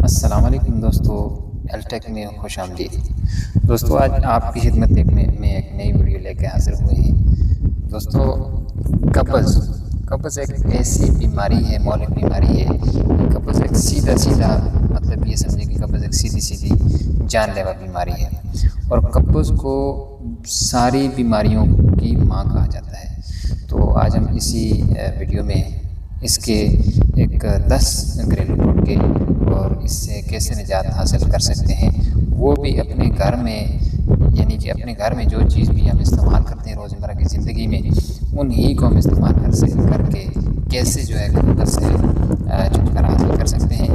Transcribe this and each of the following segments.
السلام علیکم دوستو، ایلٹیک میں خوش آمدید۔ دوستو آج آپ کی خدمت میں ایک نئی ویڈیو لے کے حاضر ہوئے ہیں۔ دوستو قبض ایک ایسی بیماری ہے، مہلک بیماری ہے۔ قبض ایک سیدھا مطلب یہ سمجھے کہ قبض ایک سیدھی جان لیوا بیماری ہے، اور قبض کو ساری بیماریوں کی ماں کہا جاتا ہے۔ تو آج ہم اسی ویڈیو میں اس کے ایک 10 گھریلو ٹوٹکے اور اس سے کیسے نجات حاصل کر سکتے ہیں، وہ بھی اپنے گھر میں، یعنی کہ اپنے گھر میں جو چیز بھی ہم استعمال کرتے ہیں روزمرہ کی زندگی میں، انہی کو ہم استعمال کر کے کیسے جو ہے قبض سے چھٹکارا حاصل کر سکتے ہیں۔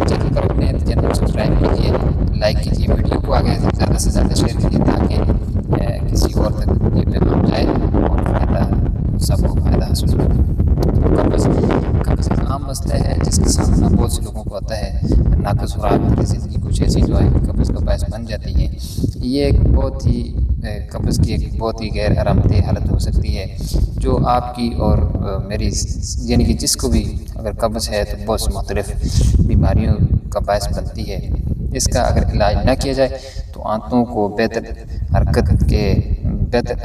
چینل پر اپنے چینل سبسکرائب کیجیے، لائک کیجیے، ویڈیو کو آگے زیادہ سے زیادہ شیئر کیجیے تاکہ کسی اور تک یہ پیغام جائے اور سب کو فائدہ حاصل ہو۔ قبض ایک عام مسئلہ ہے جس کا سامنا بہت سے لوگوں کو ہوتا ہے۔ ناقص خوراک کی زندگی کچھ ایسی جو ہے قبض کا باعث بن جاتی ہے۔ یہ ایک قبض کی ایک بہت ہی غیر آرام دہ حالت ہو سکتی ہے جو آپ کی اور میری، یعنی کہ جس کو بھی اگر قبض ہے تو بہت سی مختلف بیماریوں کا باعث بنتی ہے۔ اس کا اگر علاج نہ کیا جائے تو آنتوں کو بہتر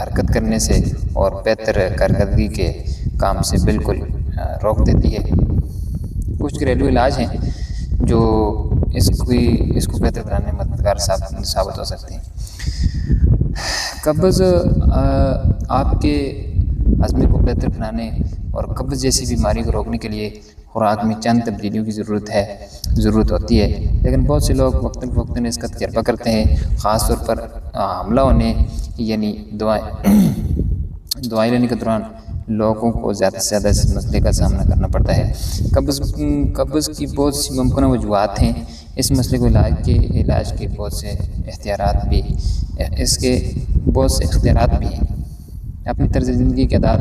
حرکت کرنے سے اور بہتر کارکردگی کے کام سے بالکل روک دیتی ہے۔ کچھ گھریلو علاج ہیں جو اس کو بہتر بنانے میں مددگار ثابت ہو سکتے ہیں۔ قبض آپ کے ہضم کو بہتر بنانے اور قبض جیسی بیماری کو روکنے کے لیے خوراک میں چند تبدیلیوں کی ضرورت ہوتی ہے، لیکن بہت سے لوگ وقتاً اس کا تجربہ کرتے ہیں، خاص طور پر حاملہ ہونے یعنی دوائی لینے کے دوران لوگوں کو زیادہ سے زیادہ اس مسئلے کا سامنا کرنا پڑتا ہے۔ قبض کی بہت سی ممکنہ وجوہات ہیں۔ اس مسئلے کو علاج کے بہت سے اختیارات بھی ہیں۔ اپنی طرز زندگی کے عادات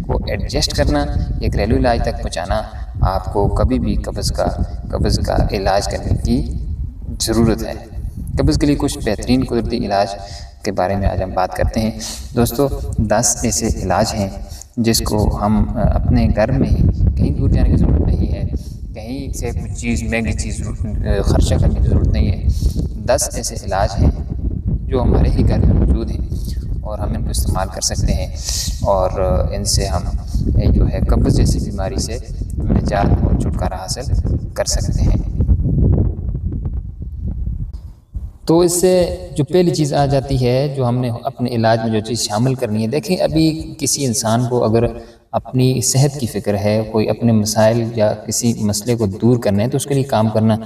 کو ایڈجسٹ کرنا یا گھریلو علاج تک پہنچانا آپ کو کبھی بھی قبض کا علاج کرنے کی ضرورت ہے۔ قبض کے لیے کچھ بہترین قدرتی علاج کے بارے میں آج ہم بات کرتے ہیں۔ دوستو 10 ایسے علاج ہیں جس کو ہم اپنے گھر میں ہی، کہیں دور جانے کی ضرورت نہیں ہے، کہیں سے کچھ چیز مہنگی چیز خرچہ کرنے کی ضرورت نہیں ہے۔ 10 ایسے علاج ہیں جو ہمارے ہی گھر میں موجود ہیں اور ہم ان کو استعمال کر سکتے ہیں، اور ان سے ہم جو ہے قبض جیسی بیماری سے نجات اور چھٹکارا حاصل کر سکتے ہیں۔ تو اس سے جو پہلی چیز آ جاتی ہے جو ہم نے اپنے علاج میں جو چیز شامل کرنی ہے، دیکھیں ابھی کسی انسان کو اگر اپنی صحت کی فکر ہے، کوئی اپنے مسائل یا کسی مسئلے کو دور کرنا ہے تو اس کے لیے کام کرنا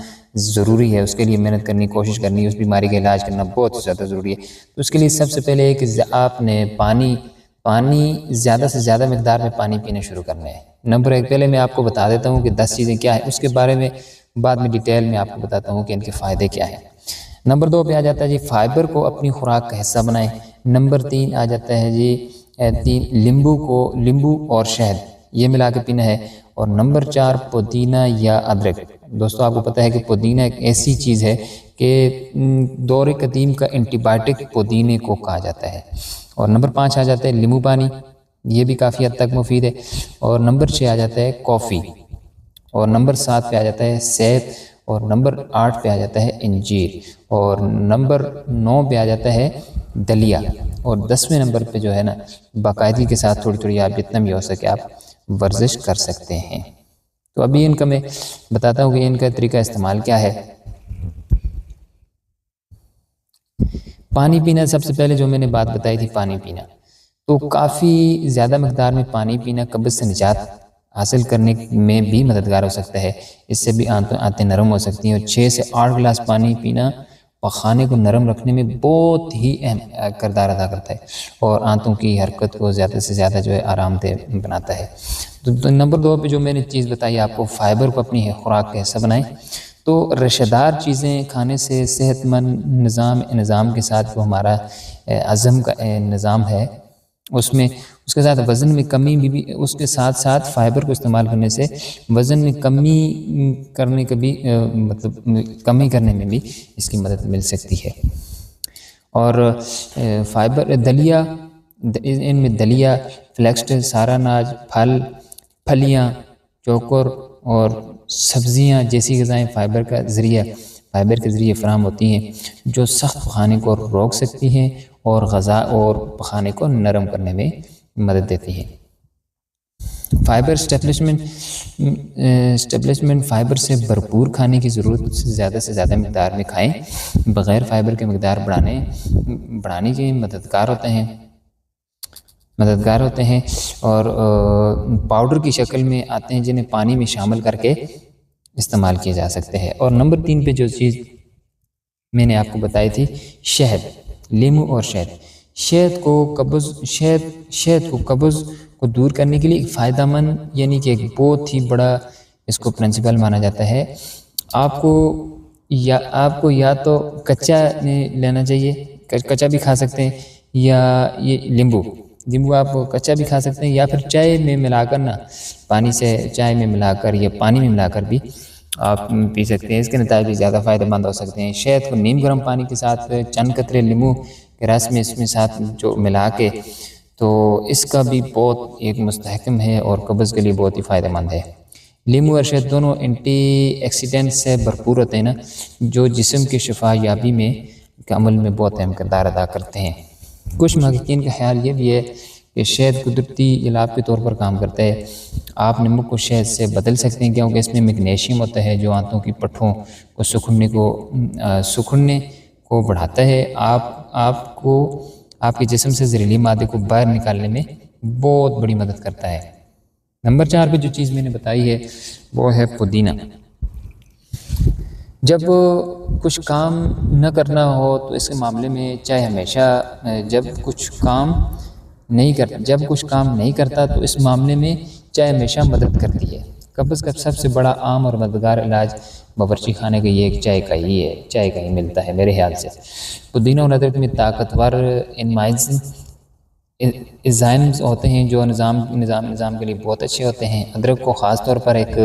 ضروری ہے، اس کے لیے محنت کرنی، کوشش کرنی، اس بیماری کا علاج کرنا بہت زیادہ ضروری ہے۔ تو اس کے لیے سب سے پہلے ہے کہ آپ نے پانی زیادہ سے زیادہ مقدار میں پانی پینا شروع کرنا ہے۔ نمبر 1، پہلے میں آپ کو بتا دیتا ہوں کہ 10 چیزیں کیا ہیں، اس کے بارے میں بعد میں ڈیٹیل میں آپ کو بتاتا ہوں کہ ان کے فائدے کیا ہیں۔ نمبر 2 پہ آ جاتا ہے جی فائبر کو اپنی خوراک کا حصہ بنائیں۔ نمبر 3 آ جاتا ہے جی لیمبو اور شہد یہ ملا کے پینا ہے۔ اور نمبر 4 پودینہ یا ادرک۔ دوستو آپ کو پتہ ہے کہ پودینہ ایک ایسی چیز ہے کہ دور قدیم کا اینٹی بائیوٹک پودینے کو کہا جاتا ہے۔ اور نمبر 5 آ جاتا ہے لیمو پانی، یہ بھی کافی حد تک مفید ہے۔ اور نمبر 6 آ جاتا ہے کافی۔ اور نمبر 7 پہ آ جاتا ہے سیب۔ اور نمبر 8 پہ آ جاتا ہے انجیر۔ اور نمبر 9 پہ آ جاتا ہے دلیا۔ اور 10ویں نمبر پہ جو ہے نا باقاعدگی کے ساتھ تھوڑی آپ جتنا بھی ہو سکے آپ ورزش کر سکتے ہیں۔ تو ابھی ان کا میں بتاتا ہوں کہ ان کا طریقہ استعمال کیا ہے۔ پانی پینا، سب سے پہلے جو میں نے بات بتائی تھی پانی پینا، تو کافی زیادہ مقدار میں پانی پینا قبض سے نجات حاصل کرنے میں بھی مددگار ہو سکتا ہے۔ اس سے بھی آنتیں نرم ہو سکتی ہیں، اور 6 سے 8 گلاس پانی پینا پخانے کو نرم رکھنے میں بہت ہی اہم کردار ادا کرتا ہے اور آنتوں کی حرکت کو زیادہ سے زیادہ جو ہے آرام دہ بناتا ہے۔ تو نمبر 2 پہ جو میں نے چیز بتائی آپ کو، فائبر کو اپنی خوراک کا حصہ بنائیں۔ تو رشدہ دار چیزیں کھانے سے صحت مند نظام کے ساتھ جو ہمارا ہضم کا نظام ہے اس کے ساتھ وزن میں کمی بھی اس کے ساتھ ساتھ فائبر کو استعمال کرنے سے وزن میں کمی کرنے میں بھی اس کی مدد مل سکتی ہے۔ اور فائبر ان میں دلیا، فلیکسڈ، سارا اناج، پھلیاں، چوکر اور سبزیاں جیسی غذائیں فائبر کے ذریعے فراہم ہوتی ہیں جو سخت پخانے کو روک سکتی ہیں اور غذا اور پخانے کو نرم کرنے میں مدد دیتی ہیں۔ فائبر اسٹیبلشمنٹ فائبر سے بھرپور کھانے کی ضرورت سے زیادہ مقدار میں کھائیں، بغیر فائبر کے مقدار بڑھانے کے مددگار ہوتے ہیں اور پاؤڈر کی شکل میں آتے ہیں جنہیں پانی میں شامل کر کے استعمال کیے جا سکتے ہیں۔ اور نمبر 3 پہ جو چیز میں نے آپ کو بتائی تھی، شہد، لیمو اور شہد کو قبض کو دور کرنے کے لیے ایک فائدہ مند یعنی کہ ایک بہت ہی بڑا اس کو پرنسپل مانا جاتا ہے۔ آپ کو یا تو کچا لینا چاہیے، کچا بھی کھا سکتے ہیں، یا یہ لیمبو آپ کچا بھی کھا سکتے ہیں، یا پھر چائے میں ملا کر چائے میں ملا کر یا پانی میں ملا کر بھی آپ پی سکتے ہیں۔ اس کے نتائج بھی زیادہ فائدہ مند ہو سکتے ہیں۔ شہد کو نیم گرم پانی کے ساتھ چند قطرے لیمو کے رس میں اس میں ساتھ جو ملا کے، تو اس کا بھی بہت ایک مستحکم ہے اور قبض کے لیے بہت ہی فائدہ مند ہے۔ لیمو اور شہد دونوں اینٹی ایکسیڈنٹ سے بھرپور ہوتے ہیں جو جسم کی شفا یابی کے عمل میں بہت اہم کردار ادا کرتے ہیں۔ کچھ محققین کا خیال یہ بھی ہے کہ شہد قدرتی علاج کے طور پر کام کرتا ہے۔ آپ نمک کو شہد سے بدل سکتے ہیں کیونکہ اس میں میگنیشیم ہوتا ہے جو آنتوں کی پٹھوں کو سکڑنے کو بڑھاتا ہے۔ آپ کے جسم سے زہریلی مادے کو باہر نکالنے میں بہت بڑی مدد کرتا ہے۔ نمبر 4 پہ جو چیز میں نے بتائی ہے وہ ہے پودینہ۔ جب کچھ کام نہ کرنا ہو تو اس کے معاملے میں جب کچھ کام نہیں کرتا تو اس معاملے میں چائے ہمیشہ مدد کرتی ہے۔ قبض کا سب سے بڑا عام اور مددگار علاج باورچی خانے کا یہ چائے کا ہی ملتا ہے میرے خیال سے۔ پودینہ اور ادرک میں طاقتور انزائمز ہوتے ہیں جو نظام کے لیے بہت اچھے ہوتے ہیں۔ ادرک کو خاص طور پر ایک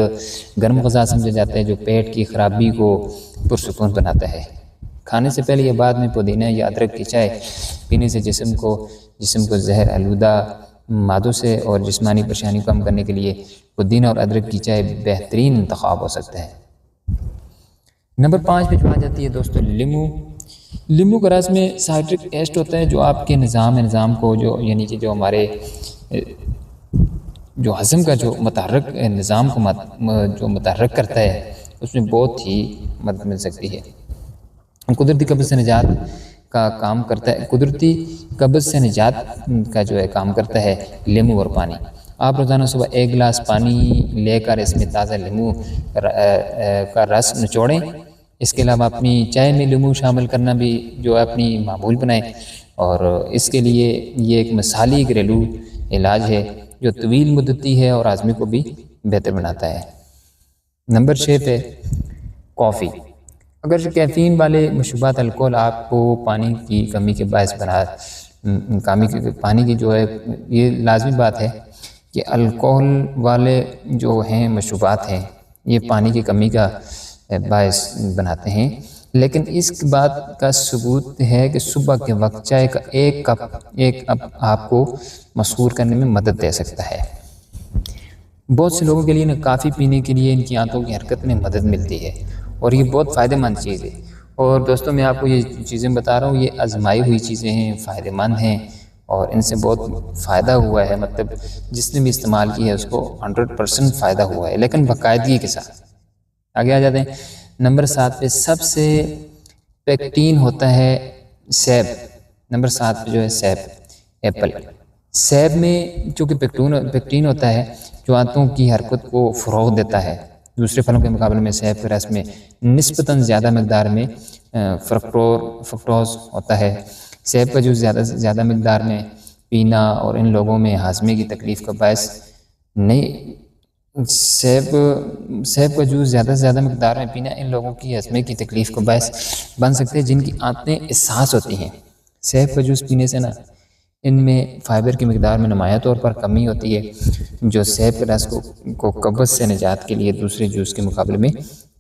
گرم غذا سمجھا جاتا ہے جو پیٹ کی خرابی کو پرسکون بناتا ہے۔ کھانے سے پہلے یا بعد میں پودینہ یا ادرک کی چائے پینے سے جسم کو زہر آلودہ مادوں سے اور جسمانی پریشانی کم کرنے کے لیے پودینہ اور ادرک کی چائے بہترین انتخاب ہو سکتا ہے۔ نمبر 5 پہ جو آ جاتی ہے دوستو لیمو کا رس میں سائٹرک ایسڈ ہوتا ہے جو آپ کے نظام کو یعنی کہ جو ہمارے جو ہضم کا جو متحرک نظام کو جو متحرک کرتا ہے اس میں بہت ہی مدد مل سکتی ہے۔ قدرتی قبض سے نجات کا کام کرتا ہے لیمو اور پانی۔ آپ روزانہ صبح 1 گلاس پانی لے کر اس میں تازہ لیمو کا رس نچوڑیں۔ اس کے علاوہ اپنی چائے میں لیمو شامل کرنا بھی جو اپنی معمول بنائیں، اور اس کے لیے یہ ایک مثالی گھریلو علاج ہے جو طویل مدتی ہے اور ہاضمے کو بھی بہتر بناتا ہے۔ نمبر 6 پہ کافی۔ اگر کیفین والے مشروبات الکحل آپ کو پانی کی کمی کے باعث پانی کی جو ہے یہ لازمی بات ہے کہ الکحل والے جو ہیں مشروبات ہیں یہ پانی کی کمی کا باعث بناتے ہیں، لیکن اس بات کا ثبوت ہے کہ صبح کے وقت چائے کا ایک کپ آپ کو مسحور کرنے میں مدد دے سکتا ہے۔ بہت سے لوگوں کے لیے کافی پینے کے لیے ان کی آنتوں کی حرکت میں مدد ملتی ہے اور یہ بہت فائدہ مند چیز ہے۔ اور دوستوں میں آپ کو یہ چیزیں بتا رہا ہوں یہ آزمائی ہوئی چیزیں ہیں، فائدہ مند ہیں اور ان سے بہت فائدہ ہوا ہے، مطلب جس نے بھی استعمال کی ہے اس کو 100% فائدہ ہوا ہے، لیکن باقاعدگی کے ساتھ۔ آگے آ جاتے ہیں نمبر 7 پہ، سب سے پیکٹین ہوتا ہے سیب۔ نمبر 7 پہ جو ہے سیب، ایپل۔ سیب میں چونکہ پیکٹین ہوتا ہے جو آنتوں کی حرکت کو فروغ دیتا ہے۔ دوسرے پھلوں کے مقابلے میں سیب کے رس میں نسبتاً زیادہ مقدار میں فرکٹوز ہوتا ہے۔ سیب کا جوس زیادہ مقدار میں پینا اور ان لوگوں میں ہاضمے کی تکلیف کا باعث نہیں سیب کا جوس زیادہ مقدار میں پینا ان لوگوں کی ہاضمے کی تکلیف کا باعث بن سکتے ہیں جن کی آنتیں حساس ہوتی ہیں۔ سیب کا جوس پینے سے ان میں فائبر کی مقدار میں نمایاں طور پر کمی ہوتی ہے جو سیب کے رس کو قبض سے نجات کے لیے دوسرے جوس کے مقابلے میں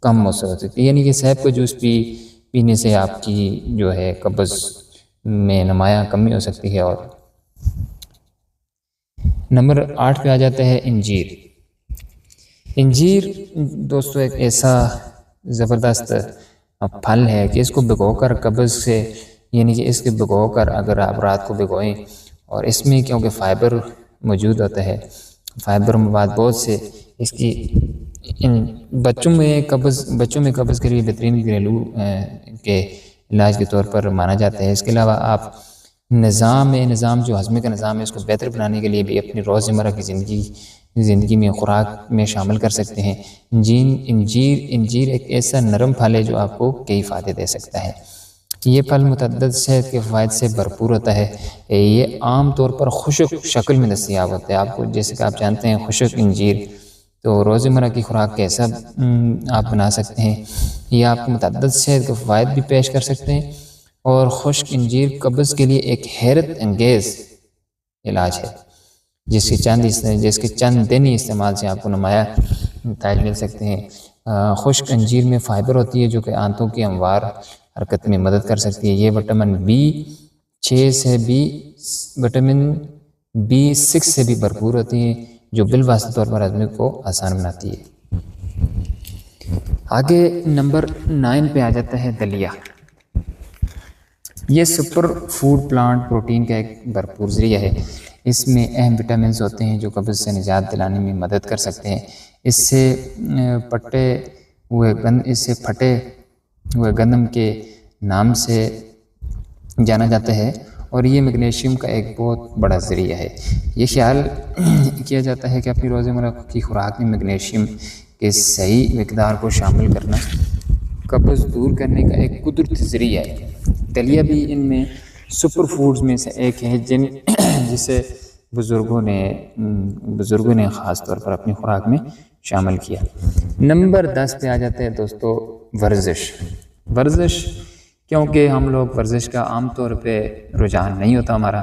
کم مؤثر ہو سکتی ہے، یعنی کہ سیب کا جوس پینے سے آپ کی جو ہے قبض میں نمایاں کمی ہو سکتی ہے۔ اور نمبر 8 پہ آ جاتا ہے انجیر۔ انجیر دوستو ایک ایسا زبردست پھل ہے کہ اس کو بھگو کر قبض سے، یعنی کہ اس کے بھگو کر اگر آپ رات کو بھگوئیں، اور اس میں کیونکہ فائبر موجود ہوتا ہے، فائبر مواد بہت سے اس کی بچوں میں قبض کے لیے بہترین گھریلو کے علاج کے طور پر مانا جاتا ہے۔ اس کے علاوہ آپ نظام جو ہضمے کا نظام ہے اس کو بہتر بنانے کے لیے بھی اپنی روزمرہ کی زندگی میں خوراک میں شامل کر سکتے ہیں۔ انجیر ایک ایسا نرم پھل ہے جو آپ کو کئی فائدے دے سکتا ہے۔ یہ پھل متعدد صحت کے فوائد سے بھرپور ہوتا ہے۔ یہ عام طور پر خشک شکل میں دستیاب ہوتا ہے۔ آپ کو جیسے کہ آپ جانتے ہیں خشک انجیر تو روزمرہ کی خوراک کیسا آپ بنا سکتے ہیں۔ یہ آپ کو متعدد صحت کے فوائد بھی پیش کر سکتے ہیں، اور خشک انجیر قبض کے لیے ایک حیرت انگیز علاج ہے جس کے چند دنی استعمال سے آپ کو نمایاں نتائج مل سکتے ہیں۔ خشک انجیر میں فائبر ہوتی ہے جو کہ آنتوں کی ہموار حرکت میں مدد کر سکتی ہے۔ یہ وٹامن B6 سے بھی بھرپور ہوتی ہیں جو بالواسطہ طور پر ہضم کو آسان بناتی ہے۔ آگے نمبر 9 پہ آ جاتا ہے دلیا۔ یہ سپر فوڈ پلانٹ پروٹین کا ایک بھرپور ذریعہ ہے۔ اس میں اہم وٹامنز ہوتے ہیں جو قبض سے نجات دلانے میں مدد کر سکتے ہیں۔ اس سے پھٹے ہوئے گندم کے نام سے جانا جاتا ہے، اور یہ میگنیشیم کا ایک بہت بڑا ذریعہ ہے۔ یہ خیال کیا جاتا ہے کہ اپنی روزمرہ کی خوراک میں میگنیشیم کے صحیح مقدار کو شامل کرنا قبض دور کرنے کا ایک قدرتی ذریعہ ہے۔ دلیا بھی ان میں سپر فوڈز میں سے ایک ہے جسے بزرگوں نے خاص طور پر اپنی خوراک میں شامل کیا۔ نمبر 10 پہ آ جاتے ہیں دوستو ورزش، کیونکہ ہم لوگ ورزش کا عام طور پہ رجحان نہیں ہوتا ہمارا،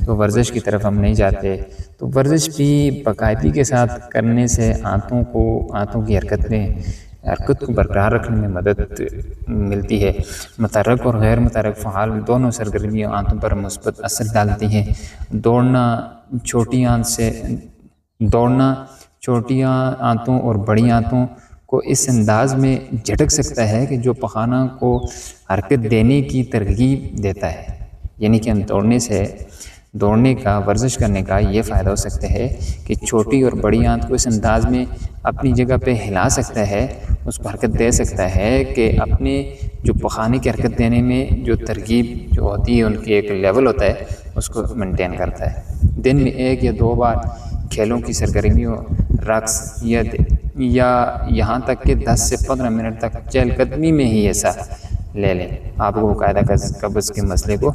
تو ورزش کی طرف ہم نہیں جاتے، تو ورزش بھی باقاعدگی کے ساتھ کرنے سے آنتوں کی حرکت کو برقرار رکھنے میں مدد ملتی ہے۔ متحرک اور غیر متحرک فعال دونوں سرگرمیاں آنتوں پر مثبت اثر ڈالتی ہیں۔ دوڑنا چھوٹی آنتوں اور بڑی آنتوں کو اس انداز میں جھٹک سکتا ہے کہ جو پخانہ کو حرکت دینے کی ترغیب دیتا ہے، یعنی کہ ہم دوڑنے کا ورزش کرنے کا یہ فائدہ ہو سکتا ہے کہ چھوٹی اور بڑی آنت کو اس انداز میں اپنی جگہ پہ ہلا سکتا ہے، اس کو حرکت دے سکتا ہے کہ اپنے جو پخانے کی حرکت دینے میں جو ترغیب جو ہوتی ہے ان کی ایک لیول ہوتا ہے اس کو مینٹین کرتا ہے۔ دن میں 1 یا 2 بار کھیلوں کی سرگرمیوں، رقص یا یہاں تک کہ 10 سے 15 منٹ تک چہل قدمی میں ہی ایسا لے لیں، آپ کو باقاعدہ قبض کے مسئلے کو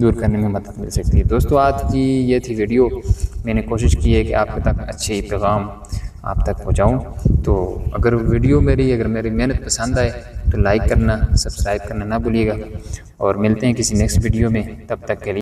دور کرنے میں مدد مل سکتی ہے۔ دوستو آج کی یہ تھی ویڈیو، میں نے کوشش کی ہے کہ آپ تک اچھے پیغام آپ تک پہنچاؤں، تو اگر میری محنت پسند آئے تو لائک کرنا، سبسکرائب کرنا نہ بھولیے گا، اور ملتے ہیں کسی نیکسٹ ویڈیو میں، تب تک کے لیے